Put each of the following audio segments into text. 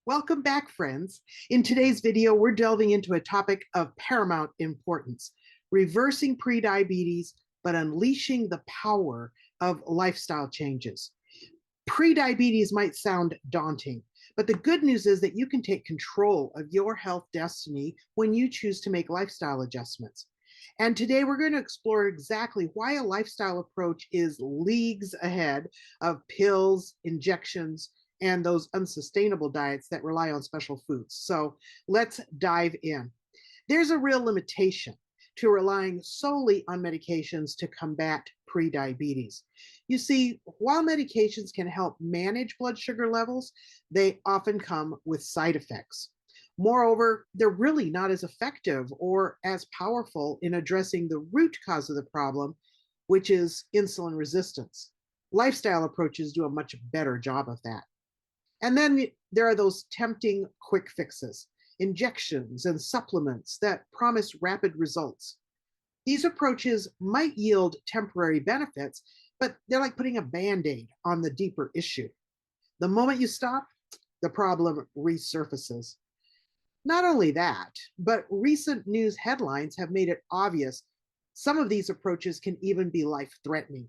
Welcome back, friends. In today's video, we're delving into a topic of paramount importance, reversing prediabetes, but unleashing the power of lifestyle changes. Prediabetes might sound daunting, but the good news is that you can take control of your health destiny when you choose to make lifestyle adjustments. And today we're going to explore exactly why a lifestyle approach is leagues ahead of pills, injections, and those unsustainable diets that rely on special foods. So let's dive in. There's a real limitation to relying solely on medications to combat prediabetes. You see, while medications can help manage blood sugar levels, they often come with side effects. Moreover, they're really not as effective or as powerful in addressing the root cause of the problem, which is insulin resistance. Lifestyle approaches do a much better job of that. And then there are those tempting quick fixes, injections and supplements that promise rapid results. These approaches might yield temporary benefits, but they're like putting a band aid on the deeper issue. The moment you stop, the problem resurfaces. Not only that, but recent news headlines have made it obvious some of these approaches can even be life threatening.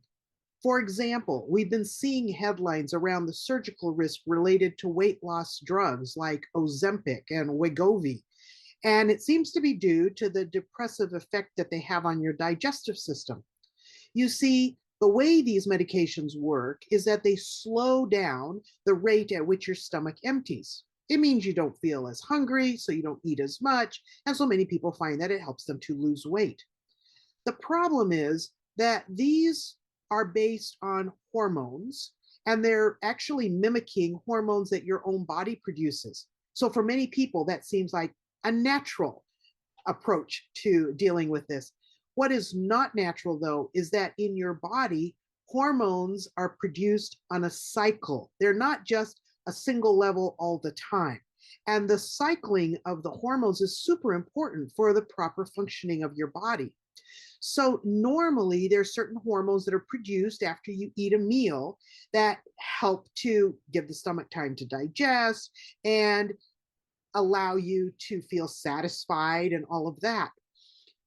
For example, we've been seeing headlines around the surgical risk related to weight loss drugs like Ozempic and Wegovy. And it seems to be due to the depressive effect that they have on your digestive system. You see, the way these medications work is that they slow down the rate at which your stomach empties. It means you don't feel as hungry, so you don't eat as much. And so many people find that it helps them to lose weight. The problem is that these are based on hormones and they're actually mimicking hormones that your own body produces. So for many people, that seems like a natural approach to dealing with this. What is not natural, though, is that in your body, hormones are produced on a cycle. They're not just a single level all the time. And the cycling of the hormones is super important for the proper functioning of your body. So normally there's certain hormones that are produced after you eat a meal that help to give the stomach time to digest and allow you to feel satisfied and all of that.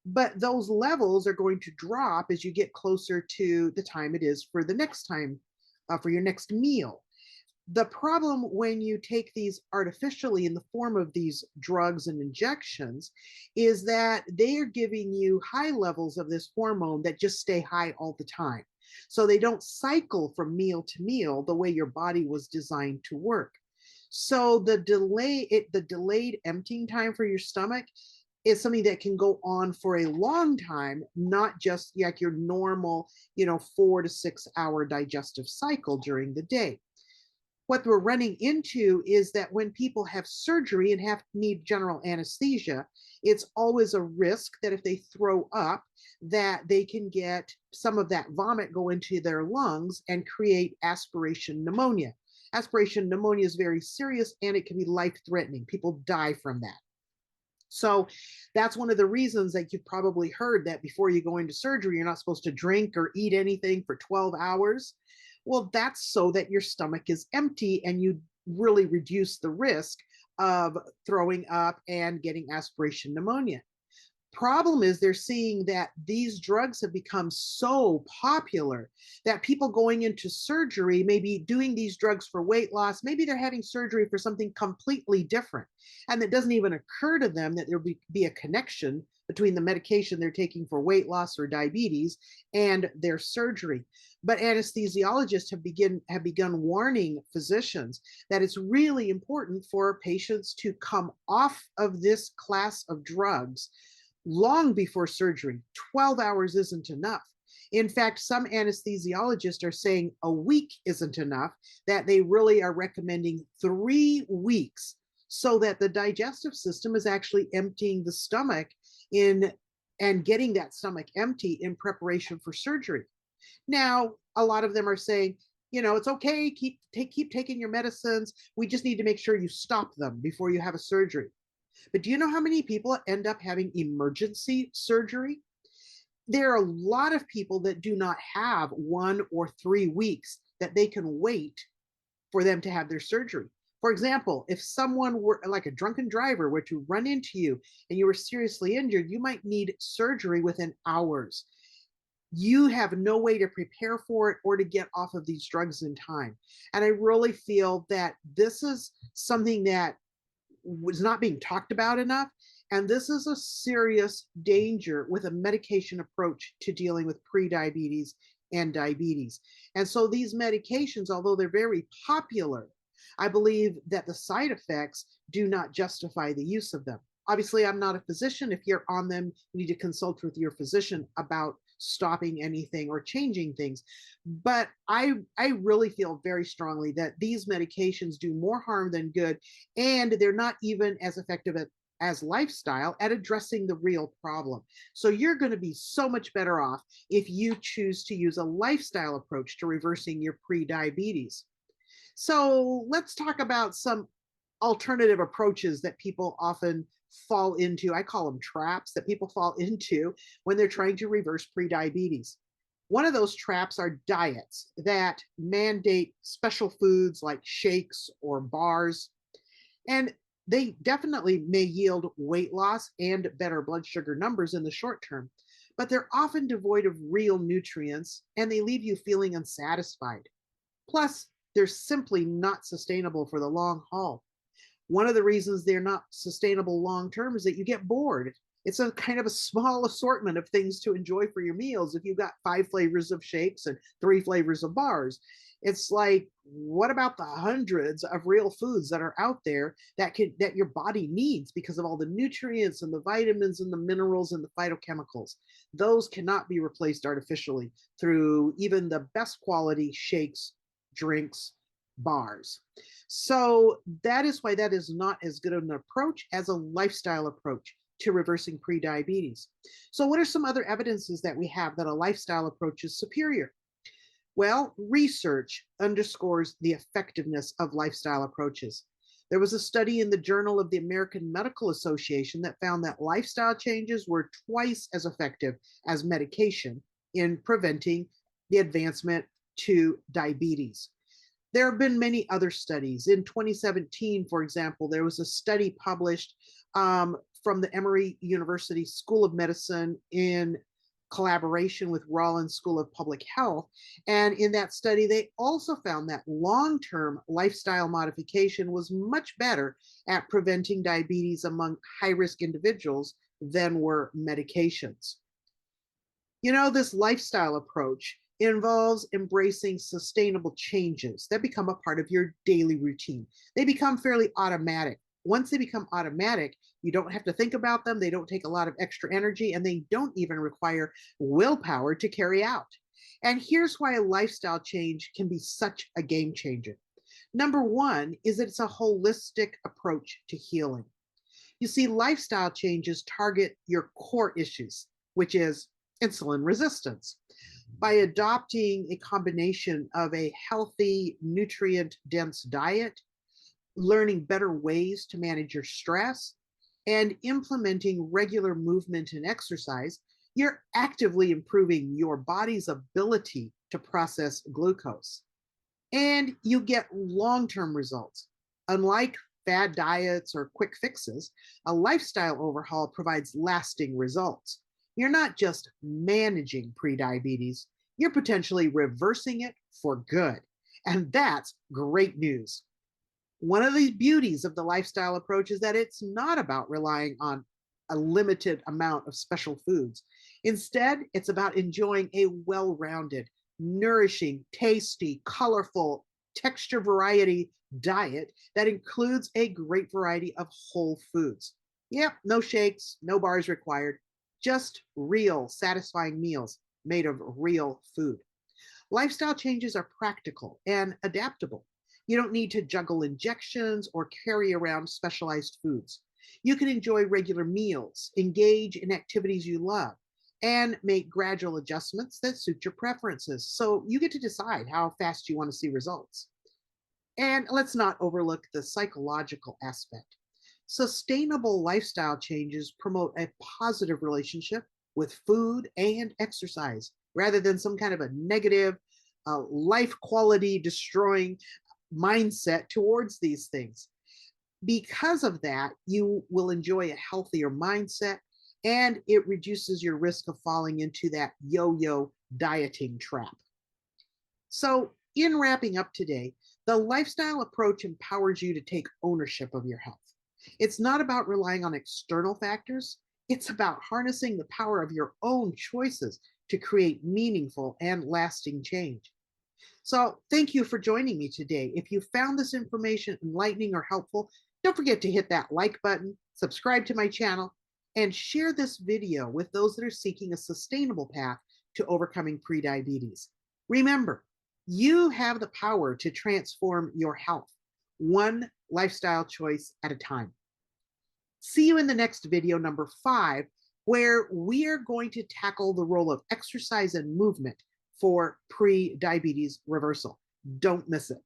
But those levels are going to drop as you get closer to the time it is for the next time, for your next meal. The problem when you take these artificially in the form of these drugs and injections is that they are giving you high levels of this hormone that just stay high all the time. So they don't cycle from meal to meal the way your body was designed to work. So the delayed emptying time for your stomach is something that can go on for a long time, not just like your normal, 4 to 6 hour digestive cycle during the day. What we're running into is that when people have surgery and need general anesthesia, it's always a risk that if they throw up, that they can get some of that vomit go into their lungs and create aspiration pneumonia. Aspiration pneumonia is very serious and it can be life-threatening. People die from that. So that's one of the reasons that you've probably heard that before you go into surgery, you're not supposed to drink or eat anything for 12 hours. Well, that's so that your stomach is empty and you really reduce the risk of throwing up and getting aspiration pneumonia. Problem is they're seeing that these drugs have become so popular that people going into surgery may be doing these drugs for weight loss. Maybe they're having surgery for something completely different. And it doesn't even occur to them that there will be a connection between the medication they're taking for weight loss or diabetes and their surgery. But anesthesiologists have begun warning physicians that it's really important for patients to come off of this class of drugs long before surgery. 12 hours isn't enough. In fact, some anesthesiologists are saying a week isn't enough, that they really are recommending 3 weeks so that the digestive system is actually emptying the stomach in and getting that stomach empty in preparation for surgery. Now, a lot of them are saying, it's okay, keep taking your medicines. We just need to make sure you stop them before you have a surgery. But do you know how many people end up having emergency surgery? There are a lot of people that do not have 1 or 3 weeks that they can wait for them to have their surgery. For example, if someone were like a drunken driver were to run into you and you were seriously injured, you might need surgery within hours. You have no way to prepare for it or to get off of these drugs in time. And I really feel that this is something that was not being talked about enough. And this is a serious danger with a medication approach to dealing with prediabetes and diabetes. And so these medications, although they're very popular, I believe that the side effects do not justify the use of them. Obviously, I'm not a physician. If you're on them, you need to consult with your physician about stopping anything or changing things. But I really feel very strongly that these medications do more harm than good, and they're not even as effective as lifestyle at addressing the real problem. So you're going to be so much better off if you choose to use a lifestyle approach to reversing your pre-diabetes. So let's talk about some alternative approaches that people often fall into. I call them traps that people fall into when they're trying to reverse prediabetes. One of those traps are diets that mandate special foods like shakes or bars. And they definitely may yield weight loss and better blood sugar numbers in the short term, but they're often devoid of real nutrients and they leave you feeling unsatisfied. Plus, they're simply not sustainable for the long haul. One of the reasons they're not sustainable long term is that you get bored. It's a kind of a small assortment of things to enjoy for your meals if you've got 5 flavors of shakes and 3 flavors of bars. It's like, what about the hundreds of real foods that are out there that your body needs because of all the nutrients and the vitamins and the minerals and the phytochemicals? Those cannot be replaced artificially through even the best quality shakes, drinks, bars. So that is why that is not as good an approach as a lifestyle approach to reversing prediabetes. So what are some other evidences that we have that a lifestyle approach is superior? Well, research underscores the effectiveness of lifestyle approaches. There was a study in the Journal of the American Medical Association that found that lifestyle changes were twice as effective as medication in preventing the advancement to diabetes. There have been many other studies. In 2017, for example, there was a study published from the Emory University School of Medicine in collaboration with Rollins School of Public Health. And in that study, they also found that long-term lifestyle modification was much better at preventing diabetes among high-risk individuals than were medications. You know, this lifestyle approach involves embracing sustainable changes that become a part of your daily routine. They become fairly automatic. Once they become automatic, you don't have to think about them. They don't take a lot of extra energy, and they don't even require willpower to carry out. And here's why a lifestyle change can be such a game changer. Number one is that it's a holistic approach to healing. You see, lifestyle changes target your core issues, which is insulin resistance. By adopting a combination of a healthy, nutrient dense diet, learning better ways to manage your stress, and implementing regular movement and exercise, you're actively improving your body's ability to process glucose. And you get long term results. Unlike fad diets or quick fixes, a lifestyle overhaul provides lasting results. You're not just managing prediabetes, you're potentially reversing it for good. And that's great news. One of the beauties of the lifestyle approach is that it's not about relying on a limited amount of special foods. Instead, it's about enjoying a well rounded, nourishing, tasty, colorful, texture variety diet that includes a great variety of whole foods. Yep, no shakes, no bars required, just real, satisfying meals made of real food. Lifestyle changes are practical and adaptable. You don't need to juggle injections or carry around specialized foods. You can enjoy regular meals, engage in activities you love, and make gradual adjustments that suit your preferences. So you get to decide how fast you want to see results. And let's not overlook the psychological aspect. Sustainable lifestyle changes promote a positive relationship with food and exercise rather than some kind of a negative, life quality destroying mindset towards these things. Because of that, you will enjoy a healthier mindset and it reduces your risk of falling into that yo yo dieting trap. So, in wrapping up today, the lifestyle approach empowers you to take ownership of your health. It's not about relying on external factors, it's about harnessing the power of your own choices to create meaningful and lasting change. So, thank you for joining me today. If you found this information enlightening or helpful, don't forget to hit that like button, subscribe to my channel, and share this video with those that are seeking a sustainable path to overcoming prediabetes. Remember, you have the power to transform your health, one lifestyle choice at a time. See you in the next video, number 5, where we are going to tackle the role of exercise and movement for pre-diabetes reversal. Don't miss it.